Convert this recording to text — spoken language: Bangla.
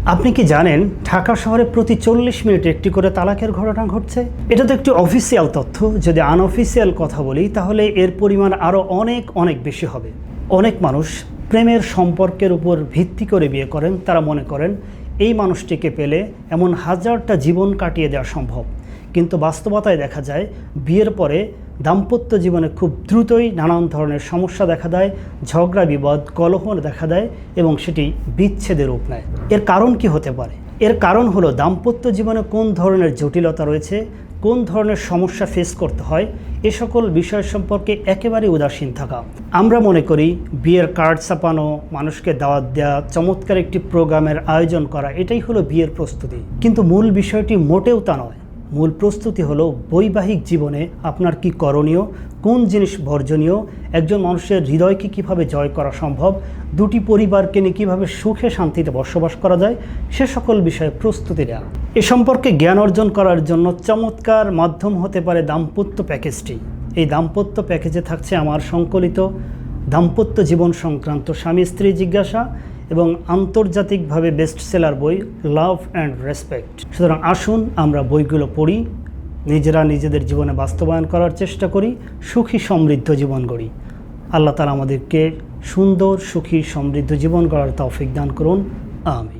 আপনি কি জানেন ঢাকা শহরে প্রতি 40 মিনিটে একটি করে তালাকের ঘটনা ঘটছে? এটা তো একটি অফিসিয়াল তথ্য। যদি আনঅফিসিয়াল কথা বলি তাহলে এর পরিমাণ আরও অনেক বেশি হবে। অনেক মানুষ প্রেমের সম্পর্কের উপর ভিত্তি করে বিয়ে করেন। তারা মনে করেন এই মানুষটিকে পেলে এমন হাজারটা জীবন কাটিয়ে দেওয়া সম্ভব। কিন্তু বাস্তবতায় দেখা যায় বিয়ের পরে দাম্পত্য জীবনে খুব দ্রুতই নানান ধরনের সমস্যা দেখা দেয়, ঝগড়া বিবাদ কলহ দেখা দেয় এবং সেটি বিচ্ছেদের রূপ নেয়। এর কারণ কি হতে পারে? এর কারণ হলো দাম্পত্য জীবনে কোন ধরনের জটিলতা রয়েছে, কোন ধরনের সমস্যা ফেস করতে হয়, এ সকল বিষয় সম্পর্কে একেবারে উদাসীন থাকা। আমরা মনে করি বিয়ের কার্ড ছাপানো, মানুষকে দাওয়াত দেওয়া, চমৎকার একটি প্রোগ্রামের আয়োজন করা, এটাই হলো বিয়ের প্রস্তুতি। কিন্তু মূল বিষয়টি মোটেও তা নয়। মূল প্রস্তুতি হলো বৈবাহিক জীবনে আপনার কি করণীয়, কোন জিনিস বর্জনীয়, একজন মানুষের হৃদয়কে কিভাবে জয় করা সম্ভব, দুটি পরিবারকে নিয়ে কীভাবে সুখে শান্তিতে বসবাস করা যায়, সে সকল বিষয়ে প্রস্তুতি নেওয়া। এ সম্পর্কে জ্ঞান অর্জন করার জন্য চমৎকার মাধ্যম হতে পারে দাম্পত্য প্যাকেজটি। এই দাম্পত্য প্যাকেজে থাকছে আমার সংকলিত দাম্পত্য জীবন সংক্রান্ত স্বামী স্ত্রী জিজ্ঞাসা এবং আন্তর্জাতিকভাবে বেস্টসেলার বই লাভ অ্যান্ড রেসপেক্ট। সুতরাং আসুন আমরা বইগুলো পড়ি, নিজেরা নিজেদের জীবনে বাস্তবায়ন করার চেষ্টা করি, সুখী সমৃদ্ধ জীবন গড়ি। আল্লাহ তাআলা আমাদেরকে সুন্দর সুখী সমৃদ্ধ জীবন গড়ার তৌফিক দান করুন। আমিন।